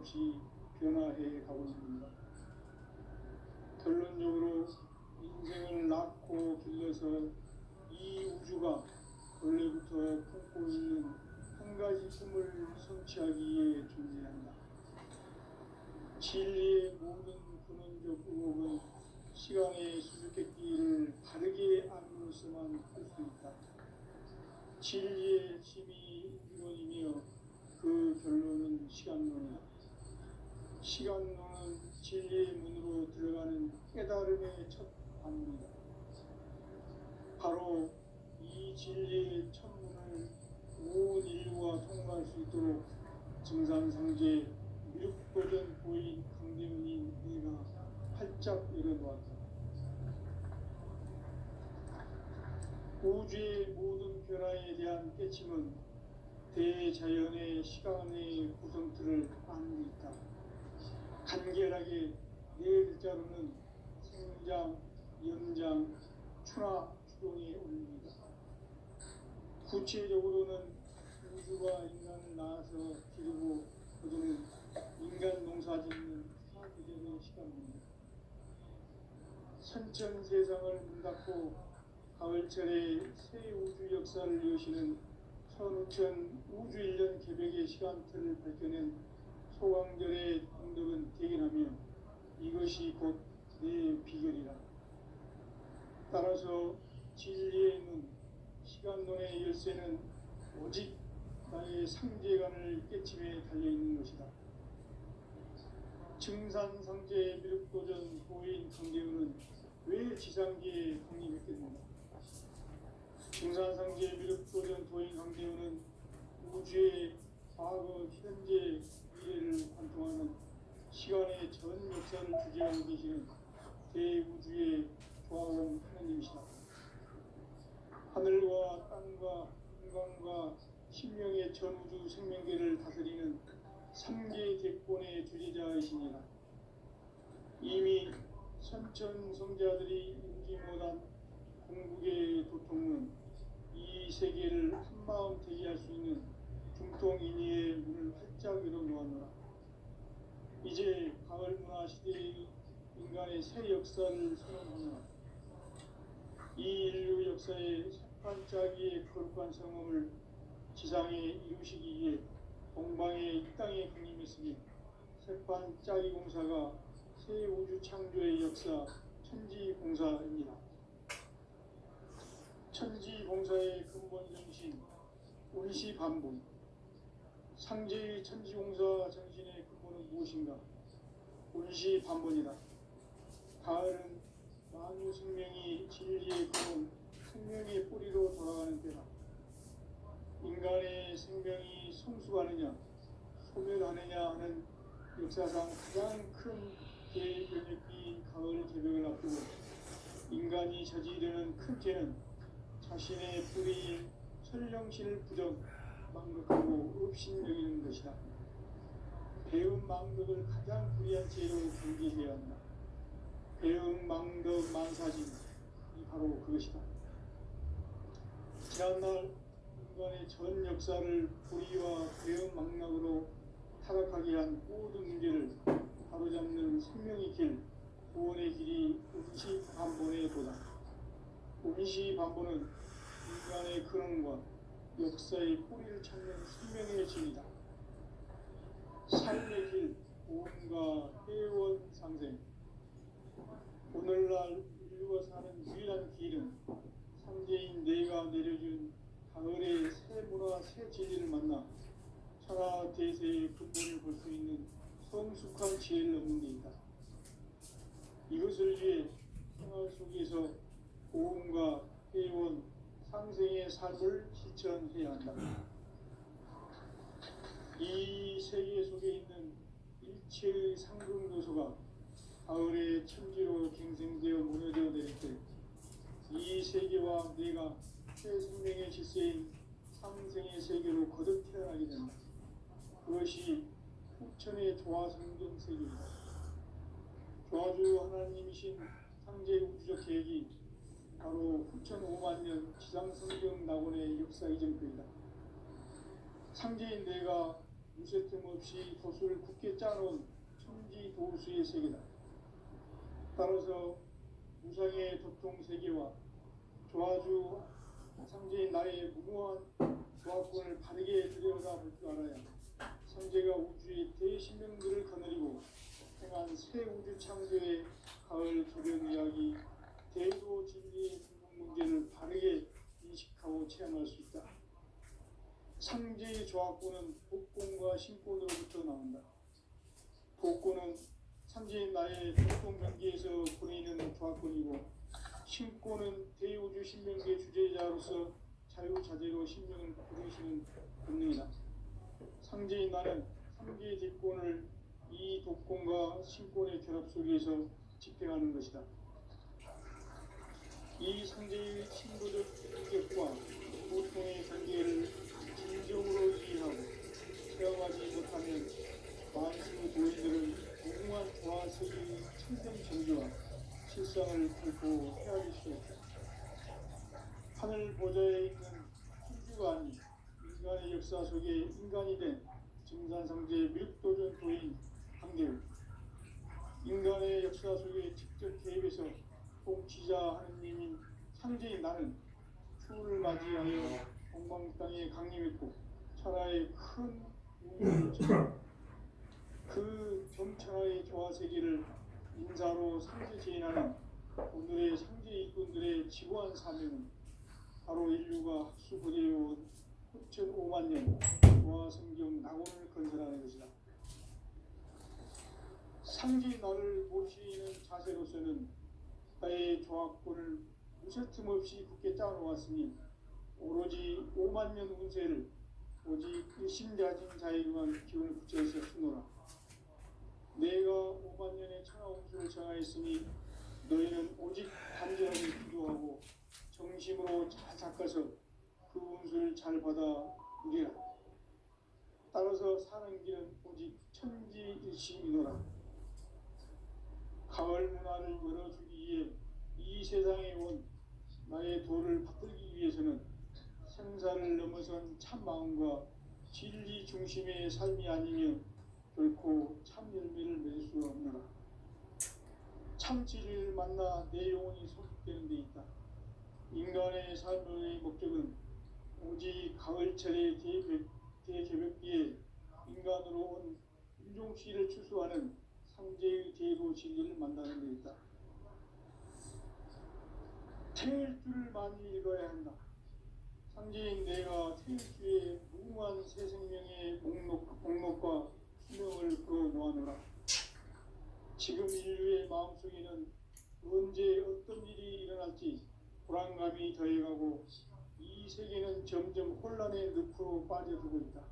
끊임없이 변화해 가고 있습니다. 결론적으로 인생을 낳고 길러서 이 우주가 원래부터 품고 있는 한 가지 꿈을 성취하기 위해 존재한다. 진리의 모든 근원적 의혹은 시간의 수수께끼를 바르게 알므로서만 할 수 있다. 진리의 힘이 이론이며 그 결론은 시간론이다. 시간론은 진리의 문으로 들어가는 깨달음의 첫 방문이다. 바로 이 진리의 첫문을 온 인류가 통과할 수 있도록 증산상제 미륵도전 보인 강대문인 내가 활짝 열어놓았다. 우주의 모든 변화에 대한 깨침은 대자연의 시간의 구성틀을 아는 데 있다. 간결하게 네 글자로는 생장, 연장, 추나 추동에 올립니다. 구체적으로는 우주가 인간을 낳아서 기르고 거두는 인간 농사 짓는 사계절의 시간입니다. 선천 세상을 문 닫고 가을철에 새 우주 역사를 여시는 선우천 우주일년 개벽의 시간틀을 밝혀낸 소강절의 공덕은 대견하며 이것이 곧 내 비결이라. 따라서 진리의 문, 시간론의 열쇠는 오직 나의 상제관을 깨침에 달려있는 것이다. 증산상제 미륵도전 보인 강대훈은 왜 지상계에 독립했겠는가? 증산상제 미륵도전 도인 강대훈은 우주의 과거, 현재, 미래를 관통하는 시간의 전 역사를 주재하고 계시는 대우주의 조화원 하나님이시다. 하늘과 땅과 인간과 신명의 전우주 생명계를 다스리는 삼계 객본의 주제자이시니라. 이미 선천성자들이 인지 못한 궁극의 도통은 이 세계를 한마음 대기할 수 있는 중통인의의 문을 활짝 열어놓았노라. 이제 가을 문화 시대의 인간의 새 역사를 선언하노라. 이 인류 역사의 반짝이의 거룩한 성험을 지상에 이루시기 위해 동방의 이 땅에 강림했으니 색반짝이 공사가 새 우주 창조의 역사 천지공사입니다. 천지공사의 근본 정신 운시반본. 상제의 천지공사 정신의 근본은 무엇인가? 운시반본이다. 가을은 만유 생명이 진리의 근원 생명의 뿌리로 돌아가는 때다. 인간의 생명이 성숙하느냐 소멸하느냐 하는 역사상 가장 큰 대변혁기인 가을 개벽을 앞두고 인간이 저지르는 큰 죄는 자신의 뿌리인 설령신을 부정 망극하고 업신여기는 것이다. 배움 망덕을 가장 불의한 죄로 경계해야 한다. 배움 망덕 만사진이 바로 그것이다. 지난날 인간의 전 역사를 불의와 배움 망락으로 타락하게 한 모든 문제를 바로잡는 생명의 길, 구원의 길이 운시반본의 도다. 운시반본은 인간의 근원과 역사의 뿌리를 찾는 생명의 진이다. 삶의 길, 구원과 회원 상생. 오늘날 인류가 사는 유일한 길은 상제인 내가 내려준 가을의 새 문화, 새 진리를 만나 천하 대세의 근본을 볼 수 있는 성숙한 지혜를 얻는 데 있다. 이것을 위해 생활 속에서 고음과 회원, 상생의 삶을 실천해야 한다. 이 세계 속에 있는 일체의 상승도소가 가을의 천지로 갱생되어 무너져 내릴 때 이 세계와 내가 새 생명의 질서인 상생의 세계로 거듭 태어나게 된다. 그것이 후천의 조화성경 세계이다. 조화주 하나님이신 상제 우주적 계획이 바로 후천 5만 년 지상성경 낙원의 역사 이전표이다. 상제인 내가 무쇠틈 없이 돛을 굳게 짜놓은 천지 도수의 세계다. 따라서 무상의 도통 세계와 조아주 상제인 나의 무모한 조합권을 바르게 들여다볼 줄 알아야 상제가 우주의 대신명들을 거느리고 행한 새 우주 창조의 가을 개변 이야기, 대도 진리의 궁극 문제를 바르게 인식하고 체험할 수 있다. 상제의 조합권은 복권과 신권으로부터 나온다. 복권은 상제인 나의 도통 경계에서 보내는 조합권이고, 신권은 대우주 신명계 주제자로서 자유자재로 신명을 부르시는 본능이다. 상제인 나는 상제의 대권을 이 독권과 신권의 결합 속에서 집행하는 것이다. 이 상제의 신부적 인격과 보통의 관계를 진정으로 이해하고 체험하지 못하면 만수 도인들은 무궁한 조화세계의 천정 정교와 실상을 결코 헤아릴 수 없다. 하늘 보좌에 있는 천주가 아닌 인간의 역사 속에 인간이 된 증산상제의 밀도전 도인 한계우, 인간의 역사 속에 직접 개입해서 통치자 하느님인 상제인 나는 추후를 맞이하여 동방 땅에 강림했고 천하의 큰 우주를 지켜 그 경천하의 조화세계를 인사로 상제 제인하는 오늘의 상제 일꾼들의 지구한 사명은 바로 인류가 학수부대해온 9,500만 년 조화성경 낙원을 건설하는 것이다. 상제인 나를 모시는 자세로서는 나의 조합권을 무쇠틈 없이 굳게 짜놓았으니 오로지 5만 년 운세를 오직 일심자진 자에게만 기운을 붙여서 쓰노라. 내가 5만 년의 천하 운수를 정하였으니 너희는 오직 단절하게 기도하고 정심으로 잘 닦아서 그 운수를 잘 받아 누리라. 따라서 사는 길은 오직 천지일심이노라. 가을 문화를 열어주기 위해 이 세상에 온 나의 도를 받들기 위해서는 생사를 넘어선 참 마음과 진리 중심의 삶이 아니면 결코 참 열매를 맺을 수 없노라. 참 진리를 만나 내 영혼이 소속되는 데 있다. 인간의 삶의 목적은 오직 가을철의 대개벽기에 인간으로 온 윤종씨를 추수하는 상제의 대도 진리를 만나는 데 있다. 태일주를 많이 읽어야 한다. 상제인 내가 태일주의 무궁한 새 생명의 목록과 수명을 풀어놓아노라. 지금 인류의 마음속에는 언제 어떤 일이 일어날지 불안감이 더해가고 이 세계는 점점 혼란의 늪으로 빠져들고 있다.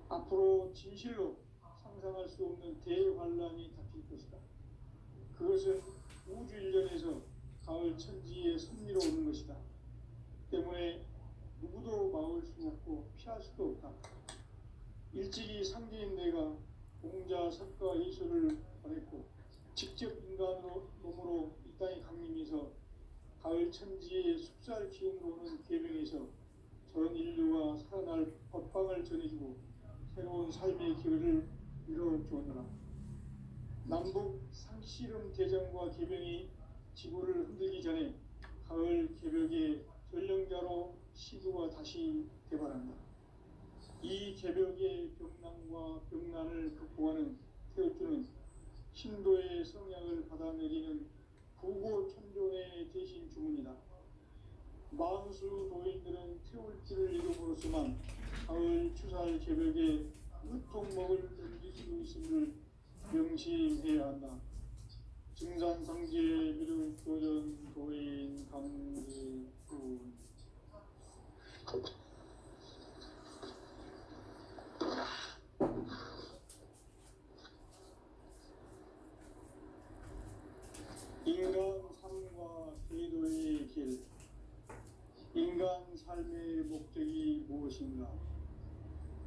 앞으로 진실로 상상할 수 없는 대환란이 닥칠 것이다. 그것은 우주 일련에서 가을 천지에 섭리로 오는 것이다. 때문에 누구도 막을 수 없고 피할 수도 없다. 일찍이 상제인 내가 공자, 석가, 예수를 보냈고 직접 인간으로 몸으로 이 땅에 강림해서 가을 천지의 숲살 기운으로 오는 계명에서 전 인류가 살아날 법방을 전해주고 새로운 삶의 길을 이뤄주었노라. 남북 상씨름 대전과 계병이 지구를 흔들기 전에 가을 개벽의 전령자로 시구가 다시 개발한다. 이 개벽의 병난과 병난을 극복하는 태울주는 신도의 성약을 받아내리는 부고천존의 대신 주문이다. 만수 도인들은 태울주를 이름으로서만 가을 추살 개벽의 으통목을 넘길 수 있음을 명심해야 한다. 증산상제 미륵도전 도인 강제군 인간 삶과 대도의 길. 인간 삶의 목적이 무엇인가?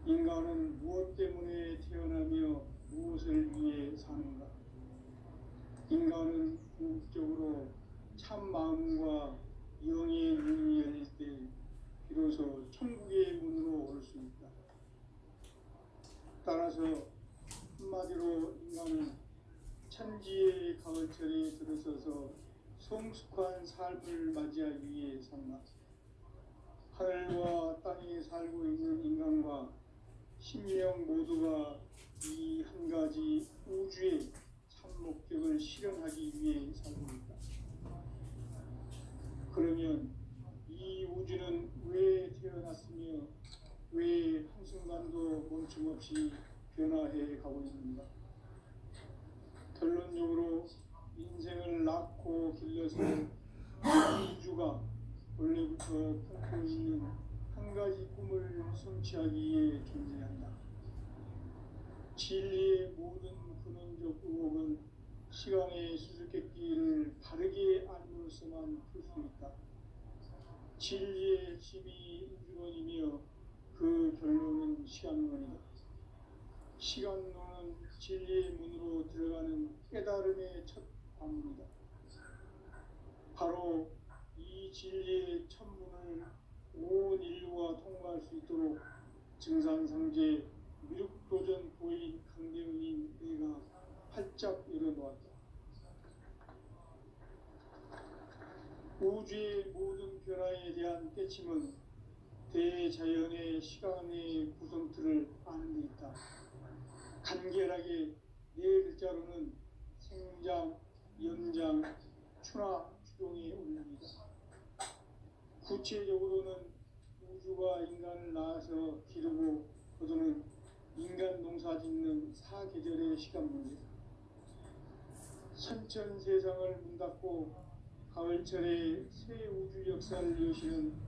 인간은 무엇 때문에 태어나며 무엇을 위해 사는가? 인간은 궁극적으로 참 마음과 영의 눈이 열릴 때 비로소 천국의 문으로 올 수 있다. 따라서 한마디로 인간은 천지의 가을철에 들어서서 성숙한 삶을 맞이하기 위해 산다. 하늘과 땅에 살고 있는 인간과 심령 모두가 이 한 가지 우주의 참 목적을 실현하기 위해 살고 있다. 그러면 이 우주는 왜 태어났으며 왜 한순간도 멈춤없이 변화해 가고 있는가? 결론적으로 인생을 낳고 길러서 이 우주가 원래부터 품고 있는 한 가지 꿈을 성취하기 위해 존재한다. 진리의 모든 근원적 의혹은 시간의 수수께끼를 바르게 알므로써만 풀 수 있다. 진리의 핵심이 인주론이며 그 결론은 시간론이다. 시간론은 진리의 문으로 들어가는 깨달음의 첫 관문이다. 바로 이 진리의 첫 문을 온 인류가 통과할 수 있도록 증산상제 미륵도전 보인 강대훈인 내가 활짝 열어놓았다. 우주의 모든 변화에 대한 깨침은 대자연의 시간의 구성틀을 아는 데 있다. 간결하게 네 글자로는 생장, 연장, 추나 추동의 운명이다. 구체적으로는 우주가 인간을 낳아서 기르고 거두는 인간 농사 짓는 사계절의 시간 문제. 선천 세상을 문 닫고 가을철에 새 우주 역사를 여시는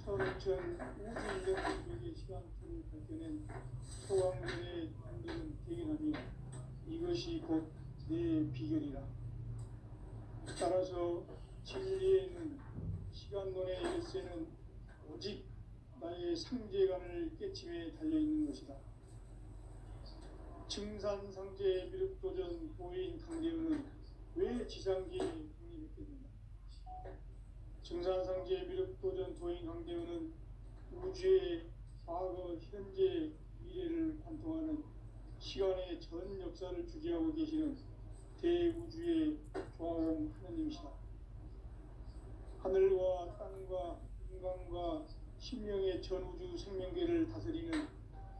선천 우주 인력 기록의 시간틀을 밝혀낸 소강전의 분들은 대견하며 이것이 곧 내 비결이라. 따라서 진리에는 시간론의 열쇠는 오직 나의 상제관을 깨침에 달려있는 것이다. 증산상제 미륵도전 보인 강대훈은 왜 지상계에 독립했겠는가? 증산상제 미륵도전 도인 강대훈은 우주의 과거, 현재, 미래를 관통하는 시간의 전 역사를 주재하고 계시는 대우주의 조화음 하느님이시다. 하늘과 땅과 인간과 신명의 전우주 생명계를 다스리는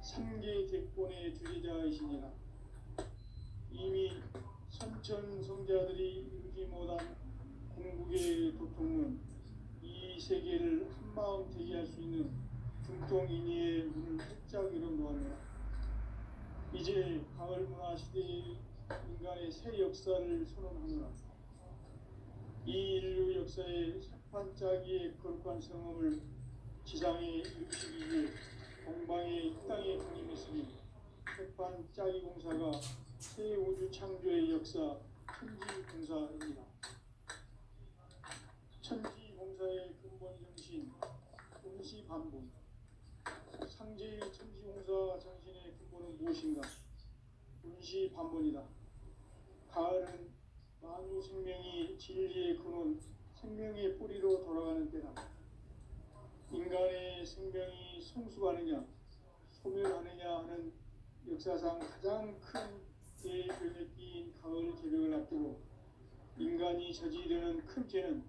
삼계 대권의 주재자이시니라. 이미 선천 성자들이 이루지 못한 궁극의 도통은 이 세계를 한마음 되게 할 수 있는 중통인의의 문을 활짝 열어놓았노라. 이제 가을 문화 시대의 인간의 새 역사를 선언하노라. 이 인류 역사의 색판짜기의 거룩한 성험을 지상에 이루시기 위해 동방의 이 땅에 강림했으니 색판짜기 공사가 새 우주 창조의 역사 천지공사입니다. 천지공사의 근본 정신 운시반본. 상제의 천지공사 정신의 근본은 무엇인가? 운시반본이다. 가을은 만유 생명이 진리의 근원, 생명의 뿌리로 돌아가는 때다. 인간의 생명이 성숙하느냐, 소멸하느냐 하는 역사상 가장 큰 대변혁기인 가을 개벽을 앞두고 인간이 저지르는 큰 죄는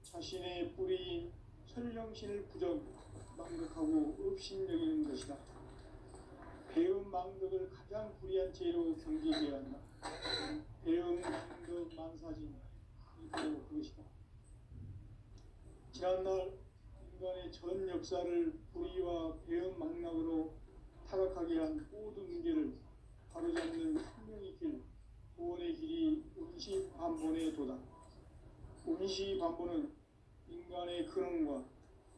자신의 뿌리인 설령신을 부정, 망극하고 업신여기는 것이다. 배음 망덕을 가장 불의한 죄로 경계해야 한다. 배음 망덕 만사진, 이 바로 그것이다. 지난날 인간의 전 역사를 불의와 배음 망락으로 타락하게 한 모든 문제를 바로잡는 생명의 길, 구원의 길이 운시반본의 도다. 운시반본은 인간의 근원과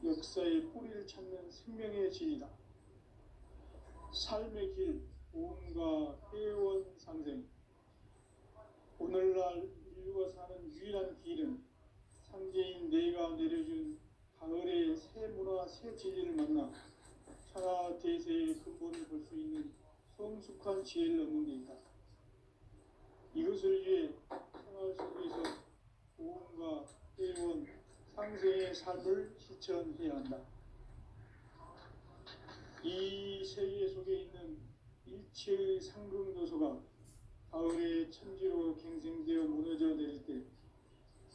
역사의 뿌리를 찾는 생명의 진이다. 삶의 길, 보험과 회원 상생. 오늘날 인류가 사는 유일한 길은 상제인 내가 내려준 가을의 새 문화, 새 진리를 만나 천하 대세의 근본을 볼 수 있는 성숙한 지혜를 얻는 데 있다. 이것을 위해 생활 속에서 보험과 회원, 상생의 삶을 실천해야 한다. 이 세계 속에 있는 일체의 상금도서가 가을의 천지로 갱생되어 무너져 내릴 때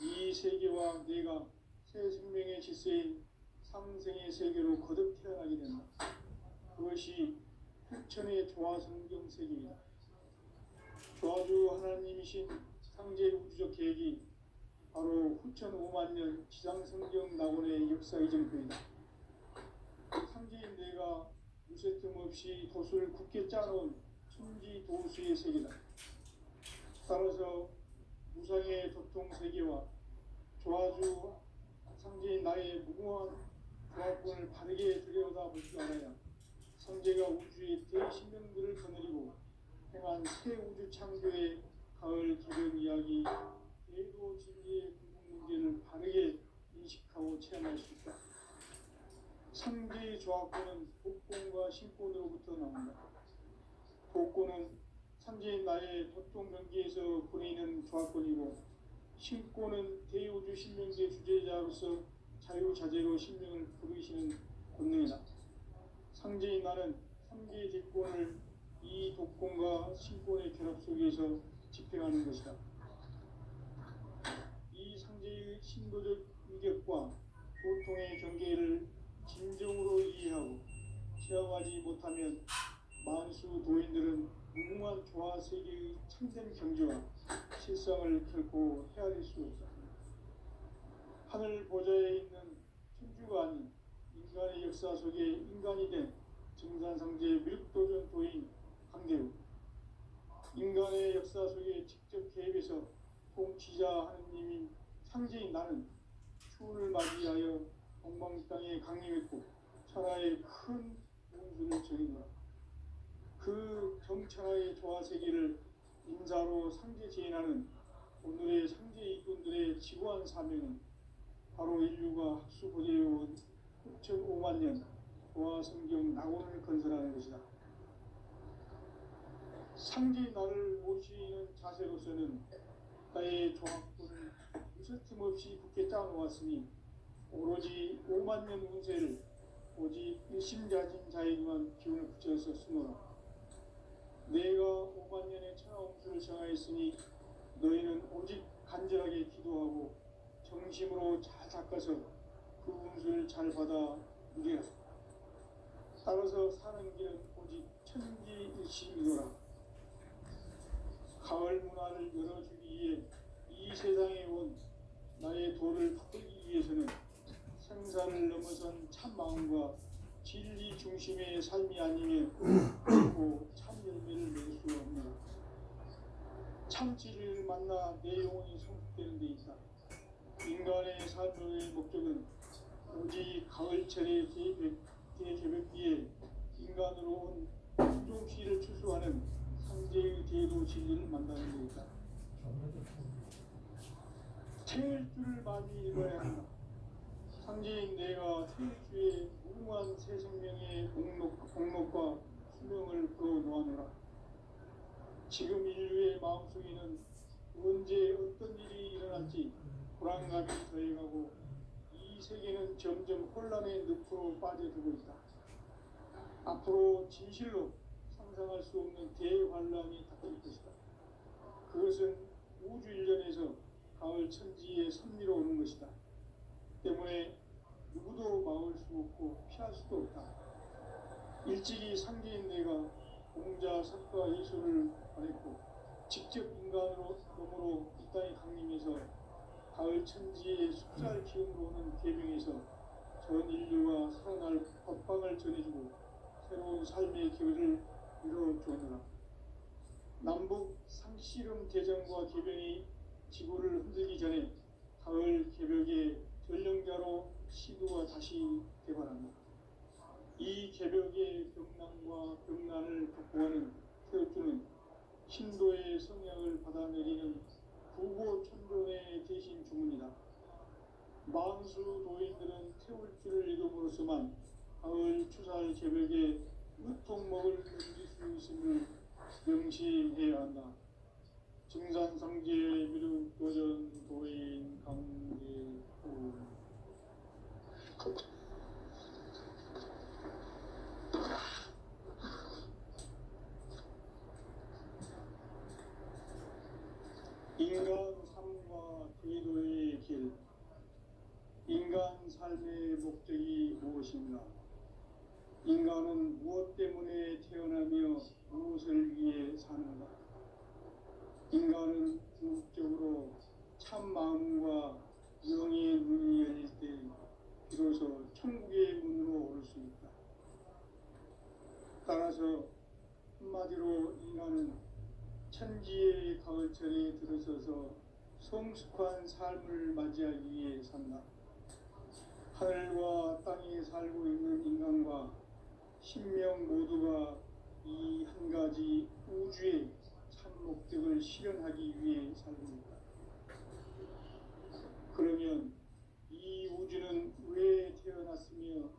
이 세계와 내가 새 생명의 질서인 삼생의 세계로 거듭 태어나게 된다. 그것이 후천의 조화성경 세계이다. 조화주 하나님이신 상제 우주적 계획이 바로 후천 5만 년 지상성경 낙원의 역사의 정표이다. 상제인 내가 무쇠 틈 없이 도수를 굳게 짜놓은 천지 도수의 세계다. 따라서 무상의 도통 세계와 조화주 상제인 나의 무궁한 조화권을 바르게 들여다 볼 줄 알아야 상제가 우주의 대신명들을 거느리고 행한 새 우주 창조의 가을 기른 이야기 대도 진리의 궁극 문제를 바르게 인식하고 체험할 수 있다. 상제의 조화권은 복권과 신권으로부터 나온다. 복권은 상제인 나의 도통 경계에서 보내는 조화권이고 신권은 대우주 신명계 주제자로서 자유자재로 신명을 부르시는 권능이다. 상제인 나는 3개의 대권을 이 독권과 신권의 결합 속에서 집행하는 것이다. 이 상제의 신도적 인격과 보통의 경계를 진정으로 이해하고 체험하지 못하면 만수 도인들은 무궁한 조화 세계의 참된 경지와 실상을 결코 헤아릴 수 없다. 하늘 보좌에 있는 천주가 아닌 인간의 역사 속에 인간이 된 증산상제 밀도전 도인 강대우, 인간의 역사 속에 직접 개입해서 통치자 하느님인 상제인 나는 추운을 맞이하여 동방 땅에 강림했고 천하의 큰 운수를 정의노라. 그 정천하의 조화세계를 인자로 상제 제인하는 오늘의 상제 이꾼들의 지구한 사명은 바로 인류가 학수고대해온 6,5만 년 조화성경 낙원을 건설하는 것이다. 상제 나를 모시는 자세로서는 나의 조합권을 무쇠틈 없이 굳게 짜놓았으니 오로지 5만 년 운세를 오직 일심자진 자에게만 기운을 붙여서 쓰노라. 내가 5만 년의 천하운수를 정하였으니 너희는 오직 간절하게 기도하고 정심으로 잘 닦아서 그 운수를 잘 받아 누리라. 따라서 사는 길은 오직 천지일심이노라. 가을 문화를 열어주기 위해 이 세상에 온 나의 도를 바꾸기 위해서는 생사를 넘어선 참 마음과 진리 중심의 삶이 아니면 결코 참 열매를 낼 수 없노라. 참 진리를 만나 내 영혼이 성숙되는 데 있다. 인간의 삶의 목적은 오직 가을철의 대개벽기에 인간으로 온 인종시를 추수하는 상제의 대도 진리를 만나는 데 있다. 태일주를 많이 읽어야 한다. 상제인 내가 태일주의 무궁한 새 생명의 공록과 수명을 불어놓아노라. 지금 인류의 마음속에는 언제 어떤 일이 일어날지 불안감이 더해가고 이 세계는 점점 혼란의 늪으로 빠져들고 있다. 앞으로 진실로 상상할 수 없는 대환란이 닥칠 것이다. 그것은 우주 일련에서 가을 천지의 섭리로 오는 것이다. 때문에 누구도 막을 수 없고 피할 수도 없다. 일찍이 상제인 내가 공자, 석가, 예수를 보냈고 직접 인간으로 몸으로 이 땅에 강림해서 가을 천지의 숫살 기운으로 오는 계명에서 전 인류가 살아날 법방을 전해주고 새로운 삶의 기회를 이루어주느라. 남북 상씨름 대전과 개병이 지구를 흔들기 전에 가을 개벽의 전령자로 시도가 다시 개발한다. 이 개벽의 병난과 병난을 극복하는 태엽주는 신도의 성향을 받아내리는 구고천존의 대신 주문이다. 만수 도인들은 태울주를 읽음으로써만 가을 추살 개벽의 무통목을 넘길 수 있음을 명시해야 한다. 증산상제의 미륵 도전 도인 강제호. 인간은 무엇 때문에 태어나며 무엇을 위해 사는가? 인간은 궁극적으로 참 마음과 영의 눈이 열릴 때 비로소 천국의 문으로 오를 수 있다. 따라서 한마디로 인간은 천지의 가을철에 들어서서 성숙한 삶을 맞이하기 위해 산다. 하늘과 땅에 살고 있는 인간과 신명 모두가 이 한 가지 우주의 참 목적을 실현하기 위해 살고 있다. 그러면 이 우주는 왜 태어났으며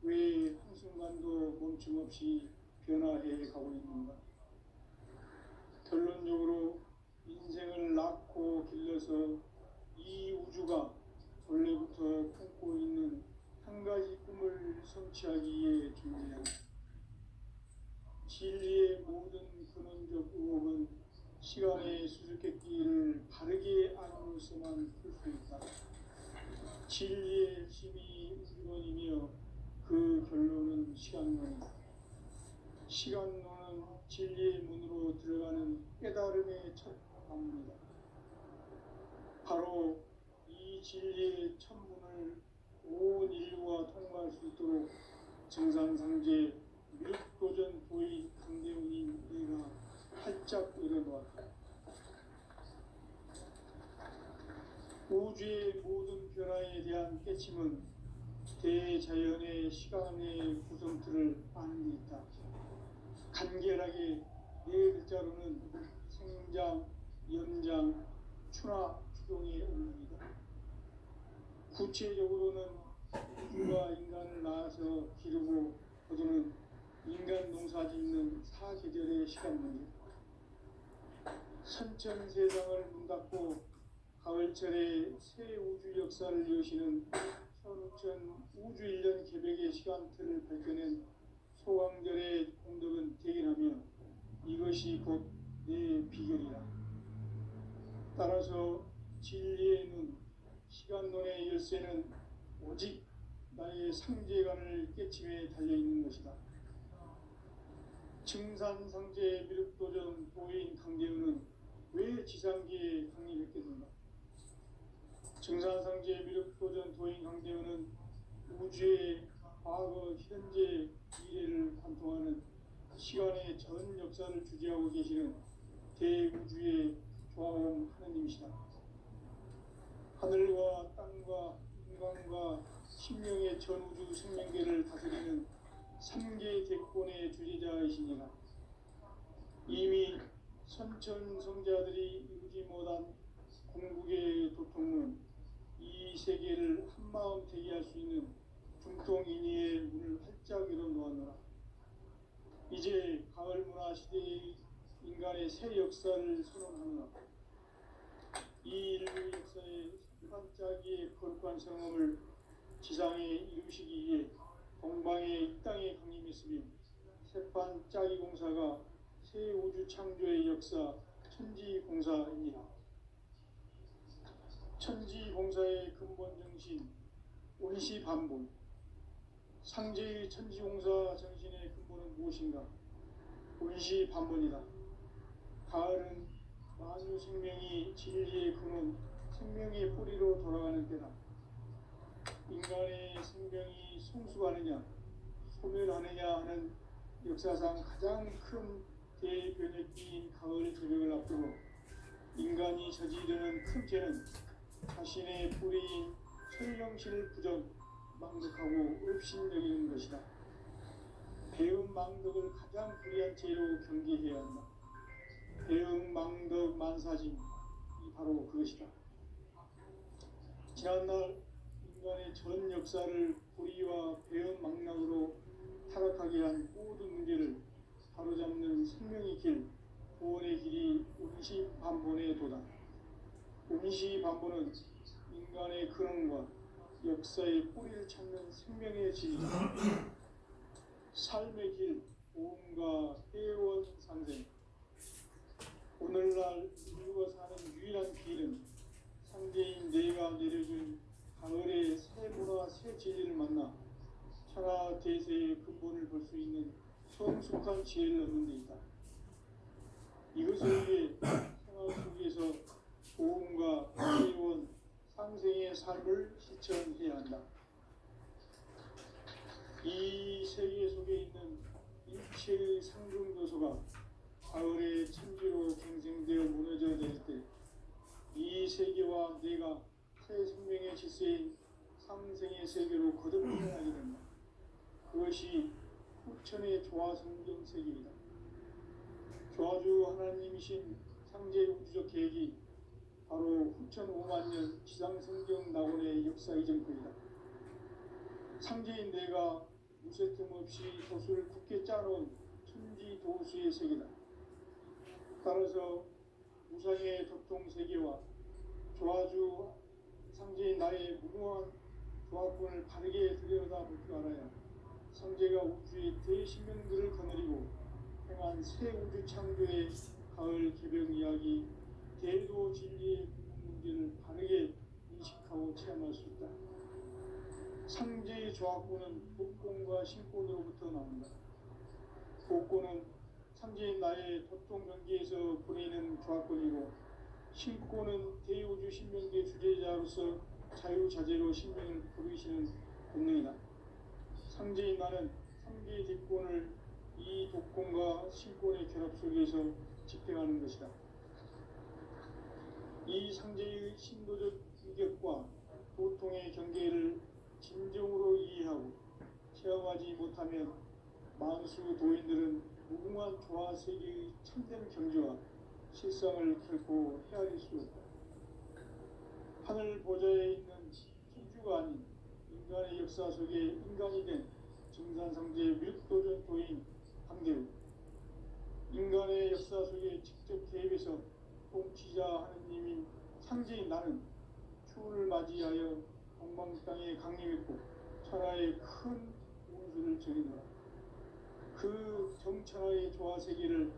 왜 한순간도 멈춤없이 변화해 가고 있는가? 결론적으로 인생을 낳고 길러서 이 우주가 원래부터 품고 있는 한 가지 꿈을 성취하기 위해 존재한다. 진리의 모든 근원적 의혹은 시간의 수수께끼를 바르게 알아로서만 풀 수 있다. 진리의 핵심이 우주론이며 그 결론은 시간론이다. 시간론은 진리의 문으로 들어가는 깨달음의 첫 방문이다. 바로 이 진리의 첫 문을 온 인류가 통과할 수 있도록 정상상제 미륵도전 도의 강대훈인 내가 활짝 열어놓았다. 우주의 모든 변화에 대한 깨침은 대자연의 시간의 구성틀을 아는 데 있다. 간결하게 네 글자로는 생장, 연장, 추나 추동의 원리이다. 구체적으로는 우주가 인간을 낳아서 기르고 거두는 인간 농사짓는 사계절의 시간 문제, 선천세상을 문닫고 가을철에 새 우주 역사를 여시는 선우천 우주 1년 개백의 시간틀을 밝혀낸 소강절의 공덕은 대견하며 이것이 곧 내 비결이라. 따라서 진리의 눈, 시간론의 열쇠는 오직 나의 상제관을 깨침에 달려있는 것이다. 증산상제 미륵도전 도인 강대훈은 왜 지상계에 강림했겠는가? 증산상제 미륵도전 도인 강대훈은 우주의 과거, 현재, 미래를 관통하는 시간의 전 역사를 주재하고 계시는 대우주의 조화원 하느님이시다. 하늘과 땅과 인간과 신명의 전우주 생명계를 다스리는 3개 대권의 주재자이시니라. 이미 선천성자들이 이루지 못한 궁극의 도통은 이 세계를 한마음 되게 할 수 있는 중통인의의 문을 활짝 열어놓았노라. 이제 가을 문화 시대의 인간의 새 역사를 선언하노라. 이 인류 역사의 반짝이의 거룩한 성험을 지상에 이루시기 위해 동방에 이 땅에 강림했으며 새반짝이 공사가 새 우주 창조의 역사 천지공사입니다. 천지공사의 근본 정신 원시반본, 상제의 천지공사 정신의 근본은 무엇인가? 원시반본이다. 가을은 만유 생명이 진리의 근원, 생명의 뿌리로 돌아가는 때다. 인간의 생명이 성숙하느냐, 소멸하느냐 하는 역사상 가장 큰 대변혁기인 가을 저녁을 앞두고 인간이 저지르는 큰 죄는 자신의 뿌리인 천령신을 부정, 망덕하고 업신여기는 것이다. 배음 망덕을 가장 불의한 죄로 경계해야 한다. 배음 망덕 만사짐이 바로 그것이다. 지난날 인간의 전 역사를 불의와 배음 망락으로 타락하게 한 모든 문제를 바로잡는 생명의 길, 구원의 길이 원시반본의 도다. 원시반본은 인간의 근원과 역사의 뿌리를 찾는 생명의 진리다. 삶의 길, 보험과 회원 상생. 오늘날 인류가 사는 유일한 길은 상제인 내가 내려준 가을의 새 문화 새 진리를 만나 천하 대세의 근본을 볼 수 있는 성숙한 지혜를 얻는 데 있다. 이것을 위해 생활 속에서 보험과 회원, 상생의 삶을 실천해야 한다. 이 세계 속에 있는 일체의 상중 요소가 가을의 천지로 갱생되어 무너져 내릴 때 이 세계와 내가 새 생명의 질서인 상생의 세계로 거듭 태어나게 된다. 그것이 후천의 조화성경 세계이다. 조화주 하나님이신 상제 우주적 계획이 바로 후천 5만 년 지상성경 낙원의 역사 이전부이다. 상제인 내가 무쇠 틈 없이 도수를 굳게 짜놓은 천지 도수의 세계다. 따라서 우상의 덕통 세계와 조화주 상제인 나의 무모한 조합권을 바르게 들여다볼 줄 알아야 상제가 우주의 대신명들을 거느리고 행한 새 우주 창조의 가을 개벽 이야기 대도 진리의 문제를 바르게 인식하고 체험할 수 있다. 상제의 조합권은 복권과 신권으로부터 나온다. 복권은 상제인 나의 도통 경계에서 보내는 조합권이고 신권은 대우주 신명계 주제자로서 자유자재로 신명을 부르시는 본능이다. 상제인 나는 상계의 뒷권을 이 독권과 신권의 결합 속에서 집행하는 것이다. 이 상제의 신도적 위격과 도통의 경계를 진정으로 이해하고 체험하지 못하면 만수 도인들은 무궁한 조화 세계의 참된 경지와 실상을 결코 헤아릴 수 없다. 하늘 보좌에 있는 천주가 아닌 인간의 역사 속에 인간이 된 증산상제 뮤도전 도인 강대우, 인간의 역사 속에 직접 개입해서 통치자 하느님인 상제인 나는 추운을 맞이하여 동방 땅에 강림했고 천하의 큰 운수를 전이노라. 그 정천하의 조화 세계를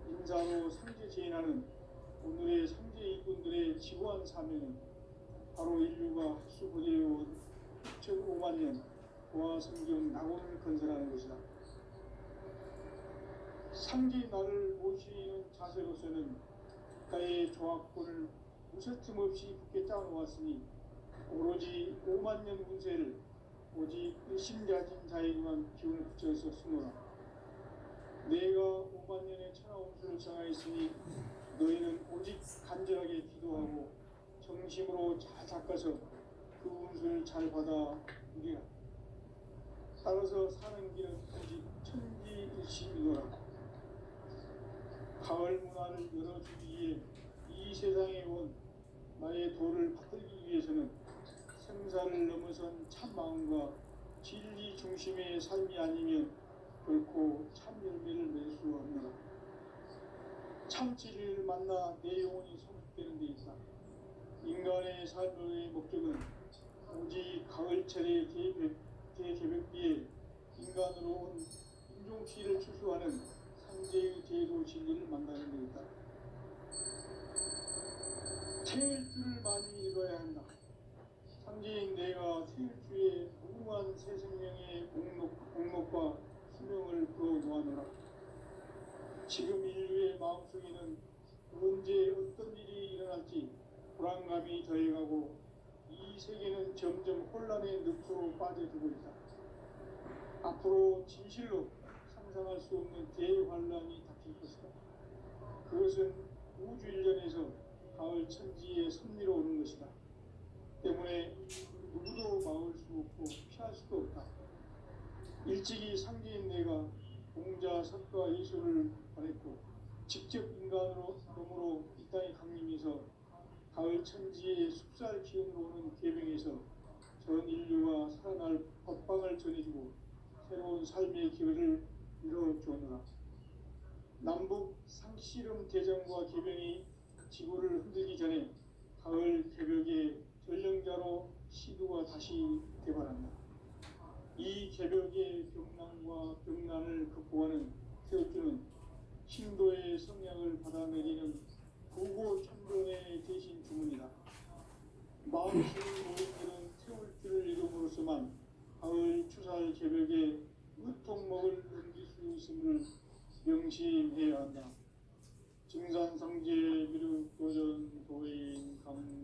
인사로 상제 제인하는 오늘의 상제 일꾼들의 지구한 사명은 바로 인류가 학수고대해온 6,5만 년 조화 성경 낙원을 건설하는 것이다. 상제 나를 모시는 자세로서는 국가의 조합권을 무쇠틈 없이 굳게 짜놓았으니 오로지 5만 년 운세를 오직 일심자진 자에게만 기운을 붙여서 쓰노라. 내가 5만 년의 천하 운수를 정하였으니 너희는 오직 간절하게 기도하고 정심으로 잘 닦아서 그 운수를 잘 받아 누리라. 따라서 사는 길은 오직 천지일심이노라. 가을 문화를 열어주기 위해 이 세상에 온 나의 도를 받들기 위해서는 생사를 넘어선 참 마음과 진리 중심의 삶이 아니면 결코 참 열매를 낼 수 없노라. 참 진리를 만나 내 영혼이 성숙되는 데 있다. 인간의 삶의 목적은 오직 가을철의 대개벽비에 인간으로 온 인종치를 추수하는 상제의 제도 진리를 만나는 데 있다. 태일주를 많이 읽어야 한다. 상제인 내가 태일주의 무궁한 새 생명의 공목과 수명을 풀어놓아노라. 지금 인류의 마음속에는 언제 어떤 일이 일어날지 불안감이 더해가고 이 세계는 점점 혼란의 늪으로 빠져들고 있다. 앞으로 진실로 상상할 수 없는 대환란이 닥칠 것이다. 그것은 우주 일련에서 가을 천지의 섭리로 오는 것이다. 때문에 누구도 막을 수 없고 피할 수도 없다. 일찍이 상제인 내가 공자, 석가, 예수를 보냈고 직접 인간으로 몸으로 이 땅에 강림해서 가을 천지의 숲살 기운으로 오는 계명에서 전 인류가 살아날 법방을 전해주고 새로운 삶의 기회를 이뤄주었노라. 남북 상씨름 대전과 계명이 지구를 흔들기 전에 가을 개벽의 전령자로 시두가 다시 대발한다. 이 개벽의 병난과 병난을 극복하는 태울주는 신도의 성향을 받아내리는 부고 참전의 대신 주문이다. 마음씨는 모임들은 태울주를 이름으로서만 가을 추살 개벽에 으통먹을 넘길 수 있음을 명심해야 한다. 증산상제 미륵 도전 도인 강제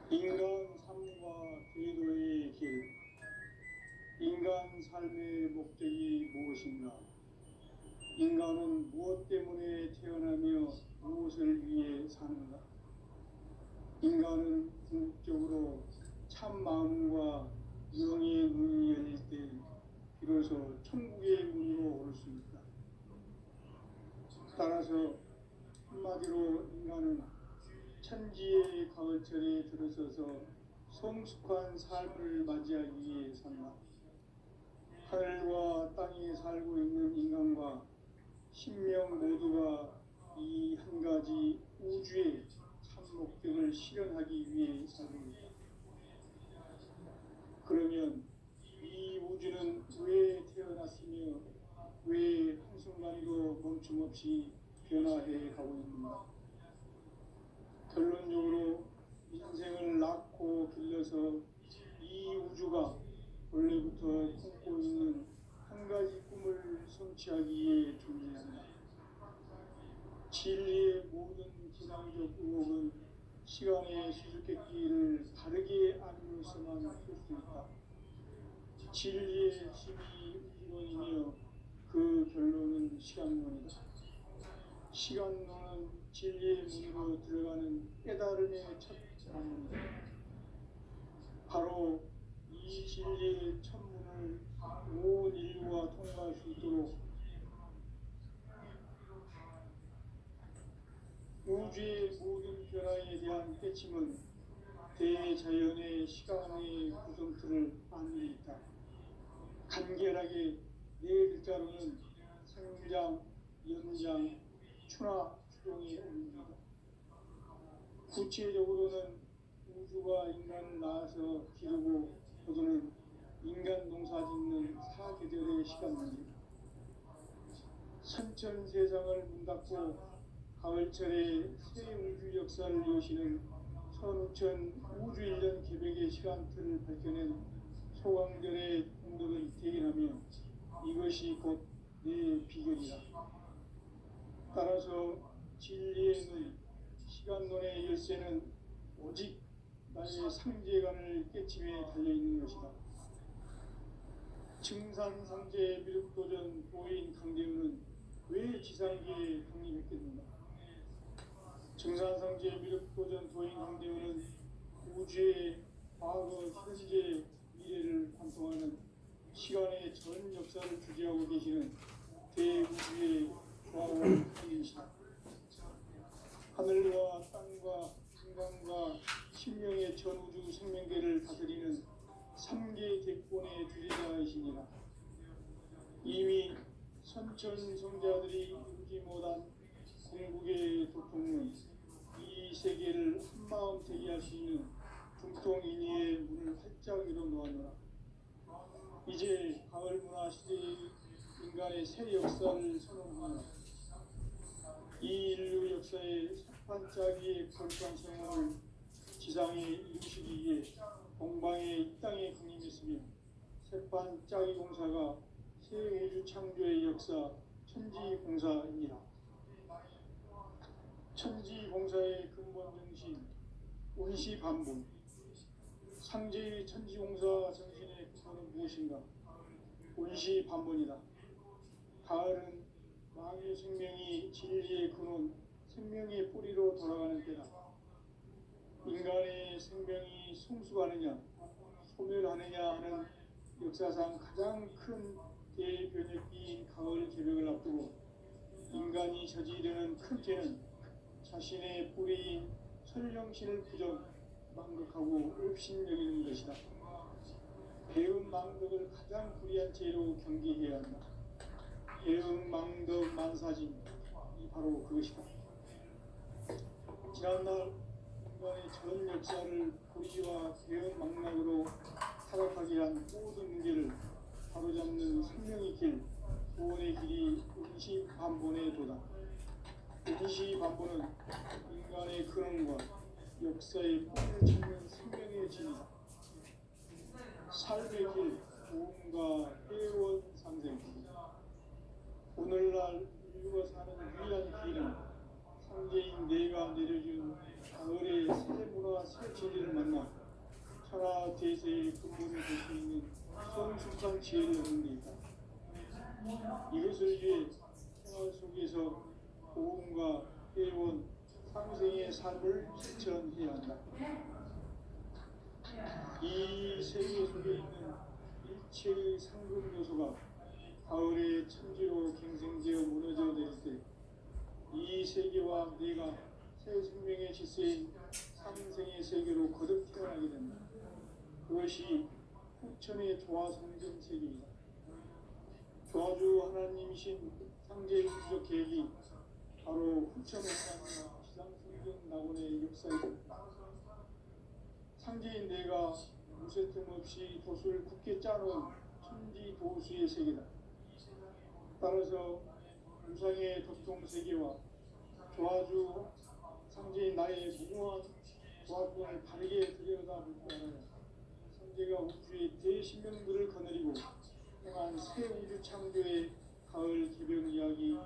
인간 삶과 궤도의 길. 인간 삶의 목적이 무엇인가? 인간은 무엇 때문에 태어나며 무엇을 위해 사는가? 인간은 궁극적으로 참 마음과 영의 문이 열릴 때 비로소 천국의 문으로 오를 수 있다. 따라서 한마디로 인간은 천지의 가을철에 들어서서 성숙한 삶을 맞이하기 위해 산다. 하늘과 땅에 살고 있는 인간과 신명 모두가 이 한 가지 우주의 참 목적을 실현하기 위해 살고 있다. 그러면 이 우주는 왜 태어났으며 왜 한순간도 멈춤없이 변화해 가고 있는가? 결론적으로 인생을 낳고 길러서 이 우주가 원래부터 품고 있는 한 가지 꿈을 성취하기 위해 존재한다. 진리의 모든 기상적 의혹은 시간의 수수께끼를 바르게 알므로써만 풀 수 있다. 진리의 핵심이 이론이며 그 결론은 시간론이다. 시간론은 진리의 문으로 들어가는 깨달음의 첫 방문이다. 바로 이 진리의 천문을 온 인류가 통과할 수 있도록 우주의 모든 변화에 대한 깨침은 대자연의 시간의 구성틀을 안에 있다. 간결하게 네 글자로는 생장, 연장, 추나 추동의 의미다. 구체적으로는 우주가 인간을 낳아서 기르고 거두는 인간 농사 짓는 사계절의 시간입니다. 선천 세상을 문 닫고 가을철에 새 우주 역사를 여시는 선우천 우주 1년 개벽의 시간틀을 밝혀낸 소강절의 공덕을 대인하며 이것이 곧 내 비결이다. 따라서 진리의 눈, 시간론의 열쇠는 오직 나의 상제관을 깨침에 달려있는 것이다. 증산상제 미륵도전 도인 강대우는 왜 지상계에 강림했겠는가? 증산상제 미륵도전 도인 강대우는 우주의 과거, 현재, 미래를 관통하는 시간의 전 역사를 주재하고 계시는 대우주의 과원 분이시다. 하늘과 땅과 인간과 신명의 전우주 생명계를 다스리는 3개 대권의 주제자이시니라. 이미 선천성자들이 이루지 못한 궁극의 도통은 이 세계를 한마음 되게 할 수 있는 중통인의의 문을 활짝 열어놓았노라. 이제 가을 문화 시대의 인간의 새 역사를 선언하노라. 이 인류 역사의 반짝이의 거룩한 생활을 지상에 이루시기 위해 동방의 이 땅에 강림했으며 새반짝이 공사가 새 우주 창조의 역사 천지공사입니다. 천지공사의 근본 정신 운시반분. 상제의 천지공사 정신의 근본은 무엇인가? 운시반분이다. 가을은 만유 생명이 진리의 근원, 생명의 뿌리로 돌아가는 때다. 인간의 생명이 성숙하느냐, 소멸하느냐 하는 역사상 가장 큰 대변혁기인 가을 개벽을 앞두고 인간이 저지르는 큰 죄는 자신의 뿌리인 설령신을 부정, 망극하고 업신여기는 것이다. 배은 망덕을 가장 불의한 죄로 경계해야 한다. 배은 망덕 만사진, 이 바로 그것이다. 지난날 인간의 전 역사를 불의와 배은 망락으로 타락하게 한 모든 문제를 바로잡는 생명의 길, 구원의 길이 임시반본에 도다. 임시반본은 인간의 근원과 역사의 뿌리를 찾는 생명의 진이다. 삶의 길, 부흥과 회원 상생. 오늘날 인류가 사는 유일한 길은 상제인 내가 내려준 가을의 새 문화 새 진리를 만나 천하 대세의 근본을 볼 수 있는 성숙한 지혜를 얻는 데 있다. 이것을 위해 생활 속에서 보험과 회원, 상생의 삶을 실천해야 한다. 이 세계 속에 있는 일체의 상급 요소가 가을의 천지로 갱생되어 무너져 내릴 때 이 세계와 내가 새 생명의 질서인 상생의 세계로 거듭 태어나게 된다. 그것이 후천의 조화 성전 세계이다. 조화주 하나님이신 상제의 구적 계획이 바로 후천의 하나님과 지상성전 낙원의 역사이다. 상제인 내가 무쇠틈 없이 도수를 굳게 짜놓은 천지 도수의 세계다. 따라서 우상의 도통 세계와 조화주 상제인 나의 무모한 조화권을 바르게 들여다볼 줄 알아야 상제가 우주의 대신명들을 거느리고 행한 새 우주 창조의 가을 개변 이야기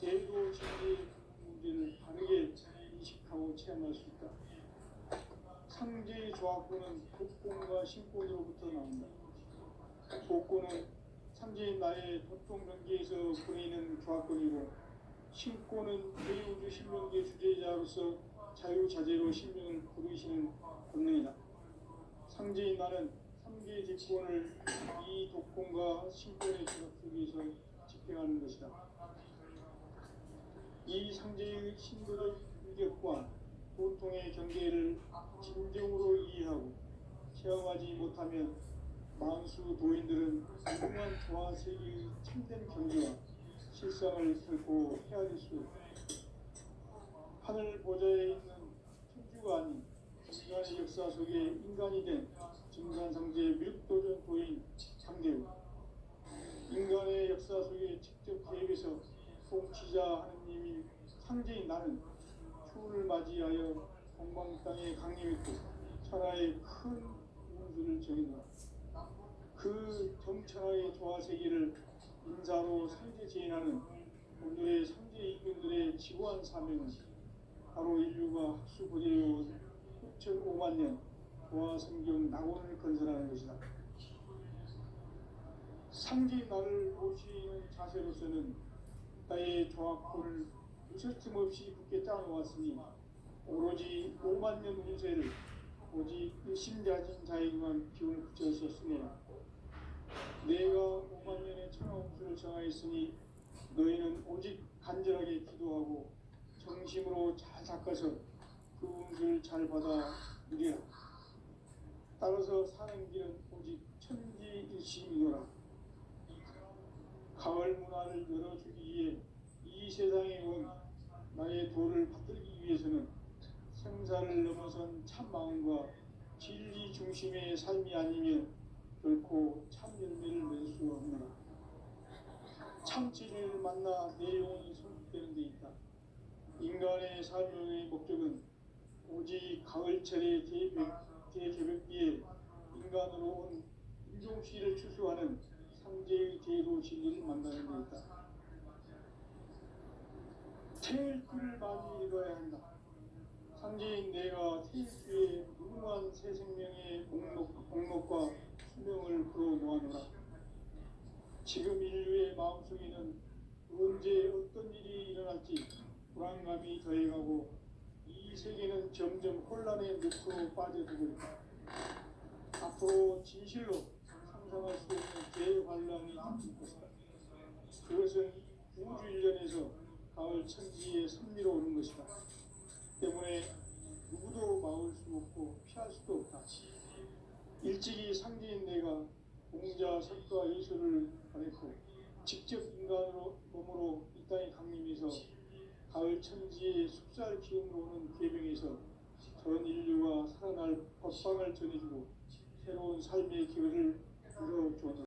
대도 진리의 문제를 바르게 인식하고 체험할 수 있다. 상제의 조화권은 복권과 신권으로부터 나온다. 복권은 상제인 나의 도통 경계에서 보내는 조화권이고 신권은 대우주 신명계 주제자로서 자유자재로 신명을 부르시는 권능이다. 상제인 나는 3개의 뒷권을 이 독권과 신권의 조합 속에서 집행하는 것이다. 이 상제의 신도적 인격과 보통의 경계를 진정으로 이해하고 체험하지 못하면 만수 도인들은 무궁한 조화 세계의 참된 경계와 실상을 결코 헤아릴 수 없다. 하늘 보좌에 있는 천주가 아닌 인간의 역사 속에 인간이 된 증산상제 밀도전 도인 상대우, 인간의 역사 속에 직접 개입해서 통치자 하느님인 상제인 나는 추운을 맞이하여 동방 땅에 강림했고 천하의 큰 운수를 정해놓아 그 정천하의 조화세계를 인사로 상제 제인하는 오늘의 상제 인민들의 지고한 사명은 바로 인류가 학수고대해온 6,500만 년 조화성경 낙원을 건설하는 것이다. 상제인 나를 모시는 자세로서는 나의 조화권을 무설틈 없이 굳게 짜놓았으니 오로지 5만 년 운세를 오직 일심자진 자에게만 기운을 붙여서 쓰노라. 내가 5만 년의 천하운수를 정하였으니 너희는 오직 간절하게 기도하고 정심으로 잘 닦아서 그 운수를 잘 받아 누리라. 따라서 사는 길은 오직 천지일심이노라. 가을 문화를 열어주기 위해 이 세상에 온 나의 도를 받들기 위해서는 생사를 넘어선 참 마음과 진리 중심의 삶이 아니면 결코 참 열매를 낼 수 없노라. 참 진리를 만나 내 영혼이 성숙되는 데 있다. 인간의 삶의 목적은 오직 가을철의 대개벽기에 인간으로 온 인종시를 추수하는 상제의 제도 진리를 만나는 데 있다. 태일주를 많이 읽어야 한다. 상제인 내가 태일주의 무궁한 새 생명의 목록과 수명을 풀어 놓아노라. 지금 인류의 마음속에는 언제 어떤 일이 일어날지 불안감이 더해가고 이 세계는 점점 혼란의 늪으로 빠져들고 있다. 앞으로 진실로 상상할 수 없는 대환란이 닥칠 것이다. 그것은 우주 일련에서 가을 천지의 섭리로 오는 것이다. 때문에 누구도 막을 수 없고 피할 수도 없다. 일찍이 상제인 내가 공자, 석가, 예술을 가르치고 직접 인간으로 몸으로 이 땅에 강림해서 가을 천지의 숲살 기운으로 오는 계명에서 전 인류가 살아날 법방을 전해주고 새로운 삶의 기회를 열어주었다.